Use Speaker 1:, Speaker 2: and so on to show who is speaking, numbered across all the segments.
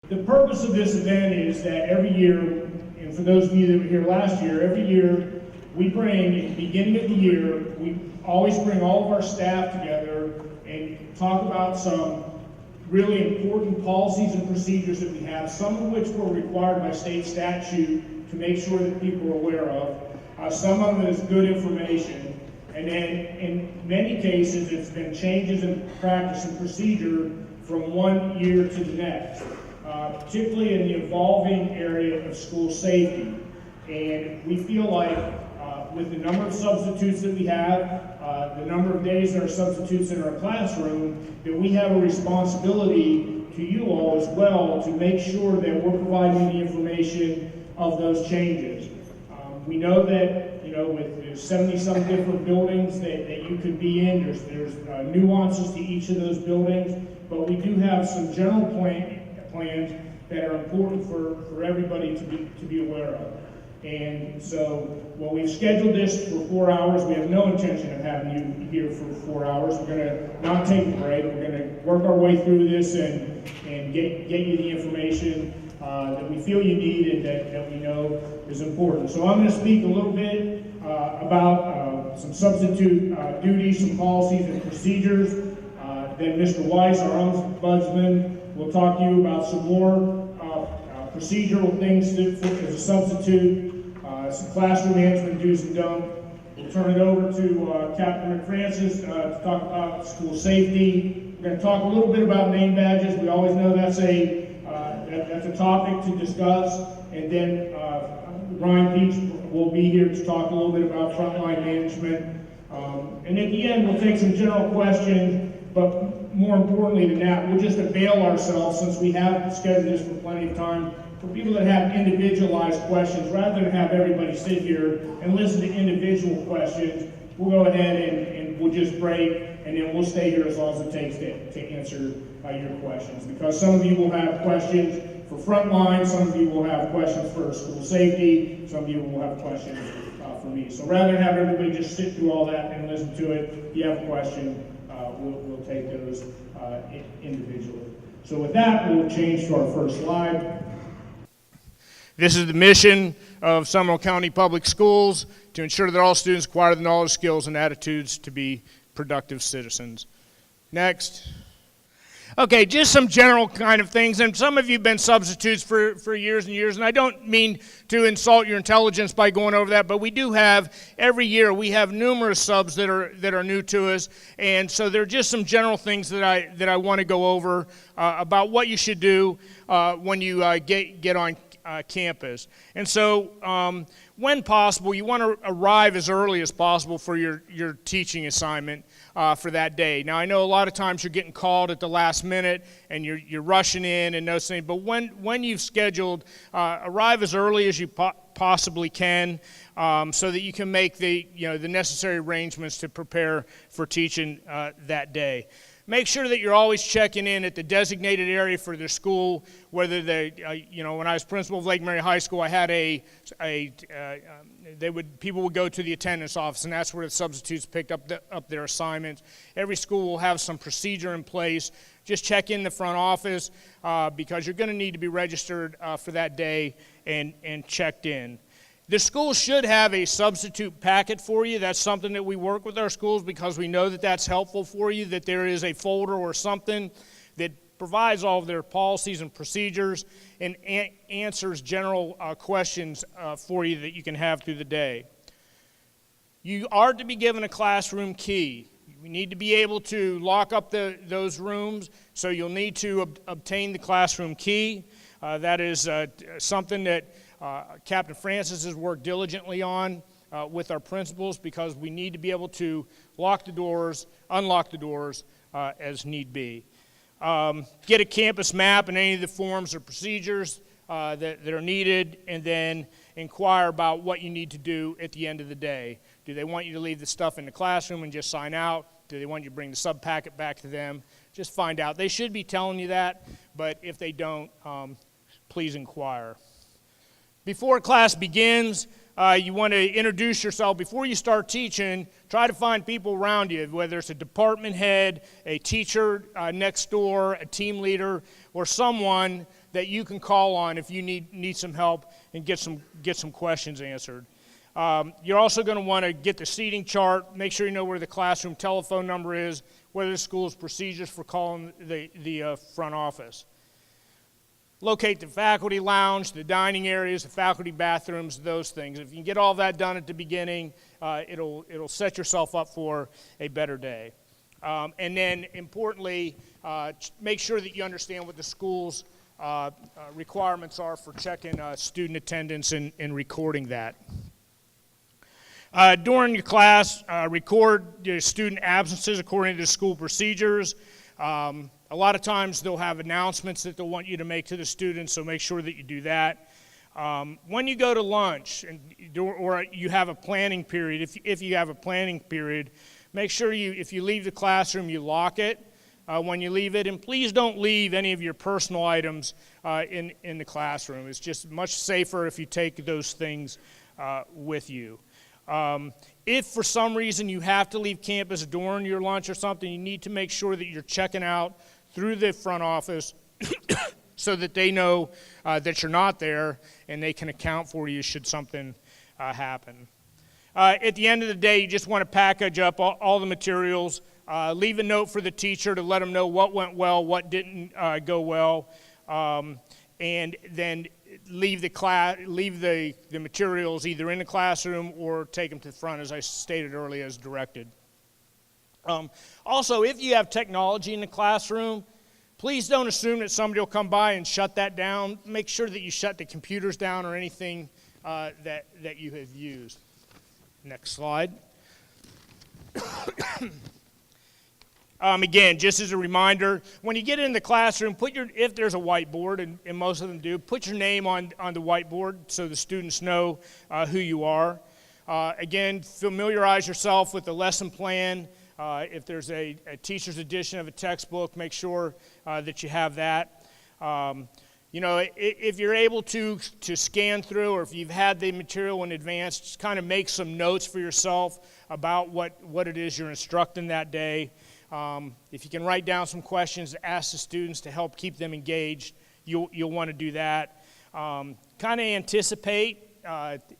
Speaker 1: The purpose of this event is that every year, and for those of you that were here last year, every year we bring, at the beginning of the year, we always bring all of our staff together and talk about some really important policies and procedures that we have, some of which were required by state statute to make sure that people are aware of. Some of it is good information. And then in many cases, it's been changes in practice and procedure from one year to the next, particularly in the evolving area of school safety. And we feel like with the number of substitutes that we have, the number of days that our substitutes in our classroom, that we have a responsibility to you all as well to make sure that we're providing the information of those changes. We know that, you know, with 70-some different buildings that you could be in, there's nuances to each of those buildings, but we do have some general plans that are important for everybody to be aware of. And so, well, we've scheduled this for 4 hours. We have no intention of having you here for 4 hours. We're going to not take a break. We're going to work our way through this and get you the information that we feel you need and that we know is important. So I'm going to speak a little bit about some substitute duties, some policies and procedures. Then Mr. Weiss, our ombudsman, will talk to you about some more procedural things as a substitute, some classroom management do's and don'ts. We'll turn it over to Captain Francis to talk about school safety. We're going to talk a little bit about name badges. We always know that's a topic to discuss. And then Ryan Peach will be here to talk a little bit about frontline management. And at the end, we'll take some general questions, but more importantly than that, we'll just avail ourselves, since we have scheduled this for plenty of time, for people that have individualized questions. Rather than have everybody sit here and listen to individual questions, we'll go ahead and we'll just break, and then we'll stay here as long as it takes to answer your questions. Because some of you will have questions for frontline, some of you will have questions for school safety, some of you will have questions for me. So rather than have everybody just sit through all that and listen to it, if you have a question, we'll take those individually. So with that, we'll change to our first slide. This is the mission of Seminole County Public Schools, to ensure that all students acquire the knowledge, skills, and attitudes to be productive citizens. Next. Okay, just some general kind of things, and some of you have been substitutes for years and years, and I don't mean to insult your intelligence by going over that, but we do have, every year, we have numerous subs that are new to us, and so there are just some general things that I want to go over about what you should do when you get on campus. And so when possible, you want to arrive as early as possible for your teaching assignment for that day. Now, I know a lot of times you're getting called at the last minute and you're rushing in and those things, but when you've scheduled, arrive as early as you possibly can, so that you can make the necessary arrangements to prepare for teaching that day. Make sure that you're always checking in at the designated area for their school, whether they, when I was principal of Lake Mary High School, I had people would go to the attendance office, and that's where the substitutes picked up their assignments. Every school will have some procedure in place. Just check in the front office because you're going to need to be registered for that day and checked in. The school should have a substitute packet for you. That's something that we work with our schools because we know that that's helpful for you, that there is a folder or something that provides all of their policies and procedures and answers general questions for you that you can have through the day. You are to be given a classroom key. We need to be able to lock up those rooms, so you'll need to obtain the classroom key. That is something that Captain Francis has worked diligently on with our principals, because we need to be able to lock the doors, unlock the doors as need be. Get a campus map and any of the forms or procedures that are needed, and then inquire about what you need to do at the end of the day. Do they want you to leave the stuff in the classroom and just sign out? Do they want you to bring the sub packet back to them? Just find out. They should be telling you that, but if they don't, please inquire. Before class begins, you want to introduce yourself. Before you start teaching, try to find people around you, whether it's a department head, a teacher next door, a team leader, or someone that you can call on if you need some help and get some questions answered. You're also going to want to get the seating chart, make sure you know where the classroom telephone number is, what are the school's procedures for calling the front office. Locate the faculty lounge, the dining areas, the faculty bathrooms, those things. If you can get all that done at the beginning, it'll set yourself up for a better day. And then, importantly, make sure that you understand what the school's requirements are for checking student attendance and recording that. During your class, record your student absences according to the school procedures. A lot of times they'll have announcements that they'll want you to make to the students, so make sure that you do that. When you go to lunch or you have a planning period, if you have a planning period, make sure if you leave the classroom, you lock it when you leave it, and please don't leave any of your personal items in the classroom. It's just much safer if you take those things with you. If for some reason you have to leave campus during your lunch or something, you need to make sure that you're checking out through the front office so that they know that you're not there and they can account for you should something happen. At the end of the day, you just want to package up all the materials, leave a note for the teacher to let them know what went well, what didn't go well, and then leave the materials either in the classroom or take them to the front, as I stated earlier, as directed. Also, if you have technology in the classroom, please don't assume that somebody will come by and shut that down. Make sure that you shut the computers down or anything that you have used. Next slide. Again, just as a reminder, when you get in the classroom, if there's a whiteboard, and most of them do, put your name on the whiteboard so the students know who you are. Again, familiarize yourself with the lesson plan. If there's a teacher's edition of a textbook, make sure that you have that. If you're able to scan through, or if you've had the material in advance, just kind of make some notes for yourself about what it is you're instructing that day. If you can write down some questions, ask the students to help keep them engaged, you'll want to do that. Kind of anticipate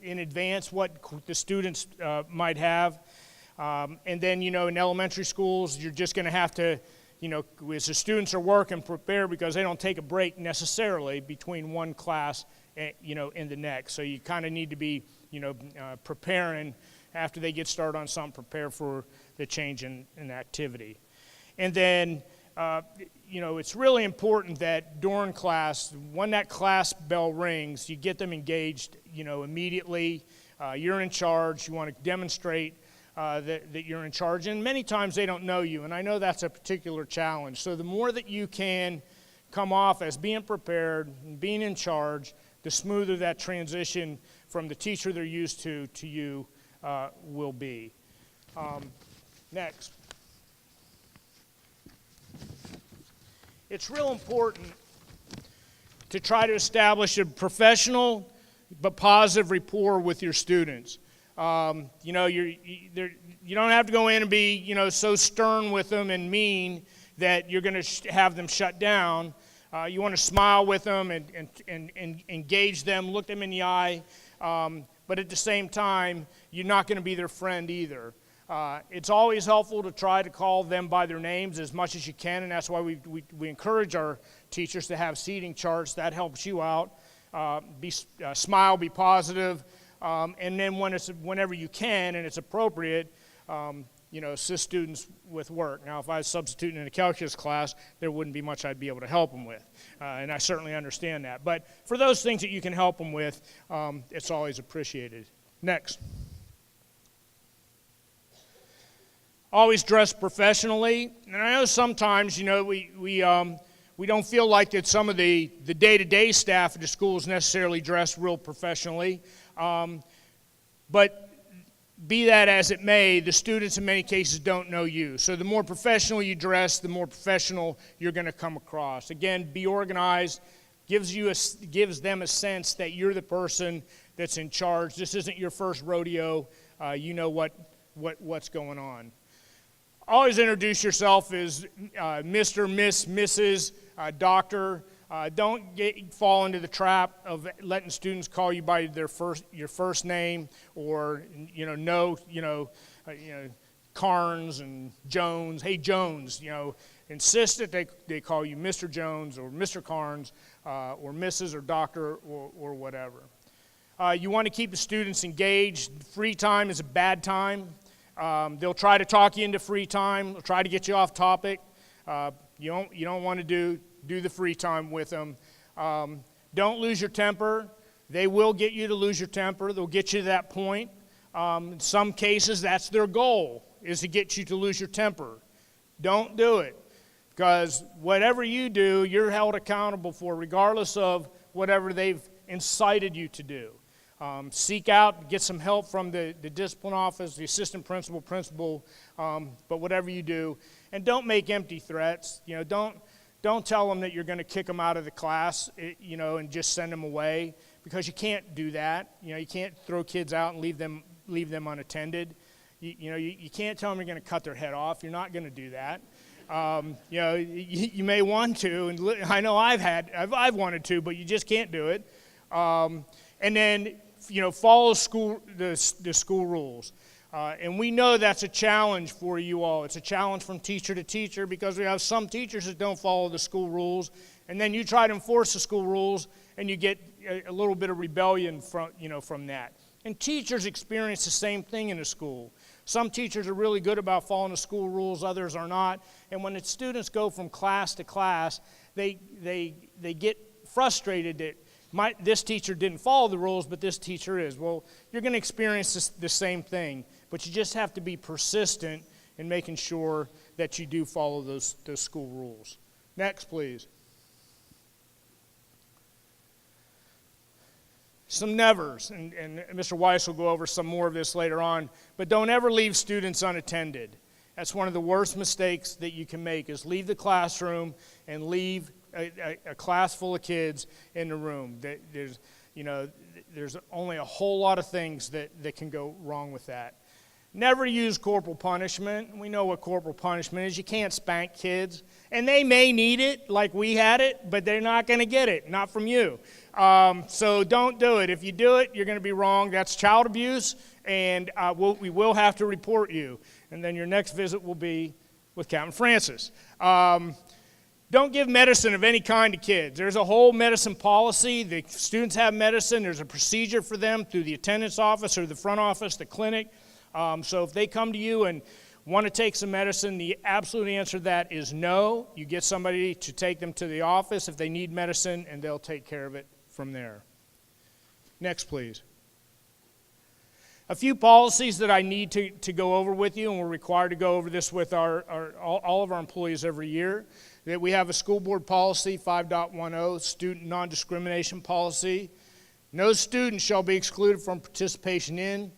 Speaker 1: in advance what the students might have. And then, in elementary schools, you're just going to have to, as the students are working, prepare, because they don't take a break necessarily between one class, and the next. So you kind of need to be, preparing after they get started on something, prepare for the change in activity. And then, it's really important that during class, when that class bell rings, you get them engaged, immediately. You're in charge. You want to demonstrate that you're in charge, and many times they don't know you, and I know that's a particular challenge. So the more that you can come off as being prepared and being in charge, the smoother that transition from the teacher they're used to you will be. Next. It's real important to try to establish a professional but positive rapport with your students. You don't have to go in and be, so stern with them and mean that you're going to have them shut down. You want to smile with them and engage them, look them in the eye, but at the same time, you're not going to be their friend either. It's always helpful to try to call them by their names as much as you can, and that's why we encourage our teachers to have seating charts. That helps you out. Smile, be positive. And then whenever you can and it's appropriate, assist students with work. Now, if I was substituting in a calculus class, there wouldn't be much I'd be able to help them with. And I certainly understand that. But for those things that you can help them with, it's always appreciated. Next. Always dress professionally. And I know sometimes, we don't feel like that some of the day-to-day staff at the schools necessarily dress real professionally. But be that as it may, the students in many cases don't know you. So the more professional you dress, the more professional you're going to come across. Again, be organized, gives them a sense that you're the person that's in charge. This isn't your first rodeo. You know what's going on. Always introduce yourself as Mr., Miss, Mrs., Doctor. Don't fall into the trap of letting students call you by your first name, or Karns and Jones. Hey Jones, insist that they call you Mr. Jones or Mr. Karns or Mrs. or Doctor or whatever. You want to keep the students engaged. Free time is a bad time. They'll try to talk you into free time. They'll try to get you off topic. You don't want to do the free time with them. Don't lose your temper. They will get you to lose your temper. They'll get you to that point. In some cases, that's their goal, is to get you to lose your temper. Don't do it, because whatever you do, you're held accountable for, regardless of whatever they've incited you to do. Seek out, get some help from the discipline office, the assistant principal, but whatever you do. And don't make empty threats. Don't tell them that you're going to kick them out of the class, and just send them away, because you can't do that. You can't throw kids out and leave them unattended. You can't tell them you're going to cut their head off. You're not going to do that. You may want to, and I know I've wanted to, but you just can't do it. And then follow the school rules. And we know that's a challenge for you all. It's a challenge from teacher to teacher, because we have some teachers that don't follow the school rules, and then you try to enforce the school rules, and you get a little bit of rebellion from that. And teachers experience the same thing in a school. Some teachers are really good about following the school rules, others are not. And when the students go from class to class, they get frustrated that this teacher didn't follow the rules, but this teacher is. Well, you're going to experience the same thing, but you just have to be persistent in making sure that you do follow those school rules. Next, please. Some nevers, and Mr. Weiss will go over some more of this later on, but don't ever leave students unattended. That's one of the worst mistakes that you can make, is leave the classroom and leave a class full of kids in the room. There's only a whole lot of things that can go wrong with that. Never use corporal punishment. We know what corporal punishment is. You can't spank kids. And they may need it, like we had it, but they're not going to get it, not from you. So don't do it. If you do it, you're going to be wrong. That's child abuse, and we will have to report you. And then your next visit will be with Captain Francis. Don't give medicine of any kind to kids. There's a whole medicine policy. The students have medicine. There's a procedure for them through the attendance office or the front office, the clinic. So if they come to you and want to take some medicine, the absolute answer to that is no. You get somebody to take them to the office if they need medicine, and they'll take care of it from there. Next, please. A few policies that I need to go over with you, and we're required to go over this with all of our employees every year. That we have a school board policy, 5.10, student non-discrimination policy. No student shall be excluded from participation in,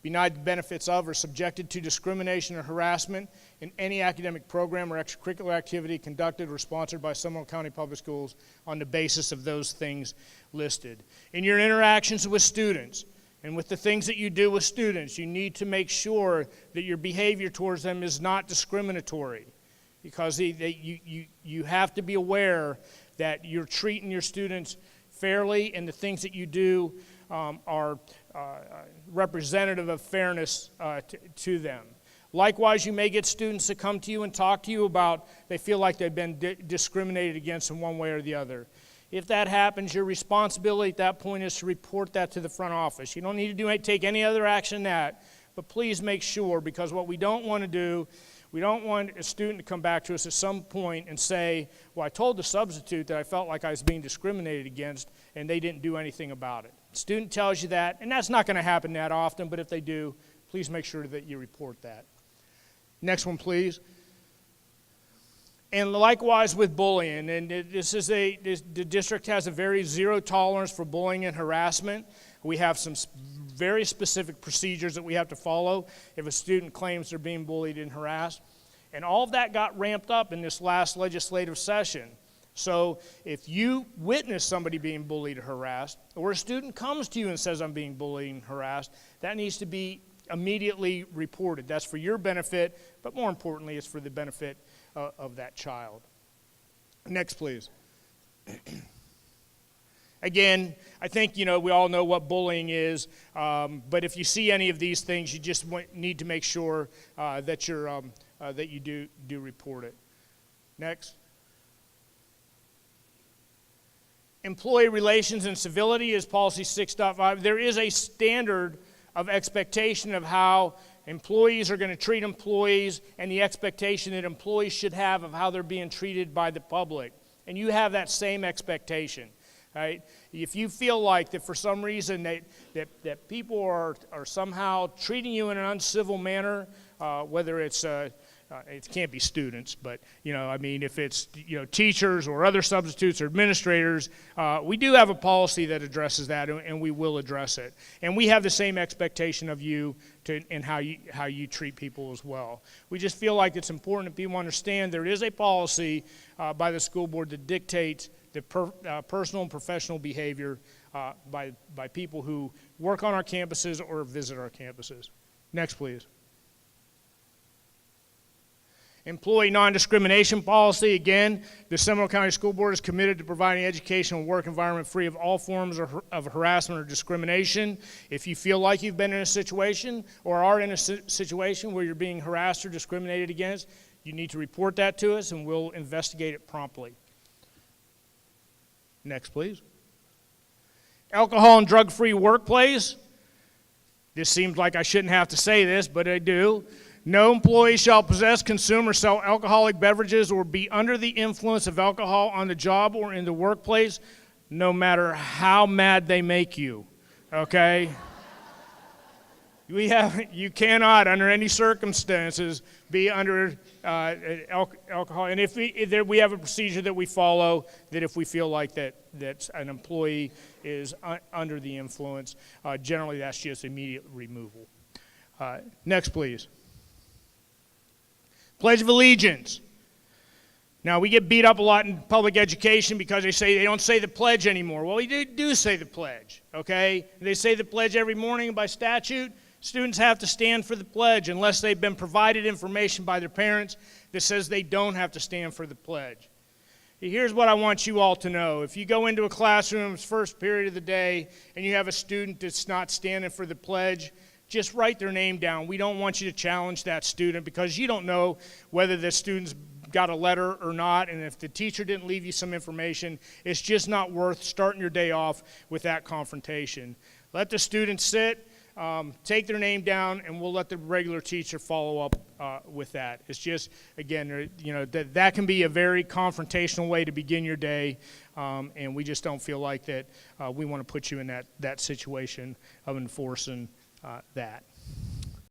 Speaker 1: denied the benefits of, or subjected to discrimination or harassment in any academic program or extracurricular activity conducted or sponsored by Seminole County Public Schools on the basis of those things listed. In your interactions with students and with the things that you do with students, you need to make sure that your behavior towards them is not discriminatory, because you have to be aware that you're treating your students fairly, and the things that you do are representative of fairness to them. Likewise, you may get students to come to you and talk to you about they feel like they've been discriminated against in one way or the other. If that happens, your responsibility at that point is to report that to the front office. You don't need to take any other action than that, but please make sure, because what we don't want to do, we don't want a student to come back to us at some point and say, well, I told the substitute that I felt like I was being discriminated against, and they didn't do anything about it. The student tells you that, and that's not going to happen that often, but if they do, please make sure that you report that. Next one, please. And likewise with bullying, and the district has a very zero tolerance for bullying and harassment. We have some very specific procedures that we have to follow if a student claims they're being bullied and harassed. And all of that got ramped up in this last legislative session. So if you witness somebody being bullied or harassed, or a student comes to you and says, I'm being bullied and harassed, that needs to be immediately reported. That's for your benefit, but more importantly, it's for the benefit of that child. Next, please.
Speaker 2: Again, I think, we all know what bullying is, but if you see any of these things, you just need to make sure that you do report it. Next. Employee relations and civility is policy 6.5. There is a standard of expectation of how employees are going to treat employees and the expectation that employees should have of how they're being treated by the public. And you have that same expectation. Right? If you feel like that for some reason that people are somehow treating you in an uncivil manner, whether it's it can't be students, but if it's teachers or other substitutes or administrators, we do have a policy that addresses that, and we will address it. And we have the same expectation of you and how you treat people as well. We just feel like it's important that people understand there is a policy by the school board that dictates the personal and professional behavior by people who work on our campuses or visit our campuses. Next, please. Employee non-discrimination policy. Again, the Seminole County School Board is committed to providing education and work environment free of all forms of harassment or discrimination. If you feel like you've been in a situation or are in a situation where you're being harassed or discriminated against, you need to report that to us and we'll investigate it promptly. Next, please. Alcohol and drug-free workplace. This seems like I shouldn't have to say this, but I do. No employee shall possess, consume, or sell alcoholic beverages or be under the influence of alcohol on the job or in the workplace, no matter how mad they make you, okay? You cannot, under any circumstances, be under alcohol. And if we have a procedure that we follow, that if we feel like that an employee is under the influence, generally that's just immediate removal. Next, please. Pledge of Allegiance. Now, we get beat up a lot in public education because they say they don't say the pledge anymore. Well, we do say the pledge, okay? They say the pledge every morning by statute. Students have to stand for the pledge unless they've been provided information by their parents that says they don't have to stand for the pledge. Here's what I want you all to know. If you go into a classroom, first period of the day, and you have a student that's not standing for the pledge, just write their name down. We don't want you to challenge that student because you don't know whether the student's got a letter or not, and if the teacher didn't leave you some information, it's just not worth starting your day off with that confrontation. Let the student sit, take their name down, and we'll let the regular teacher follow up with that. It's just, again, that can be a very confrontational way to begin your day, and we just don't feel like that we want to put you in that situation of enforcing that.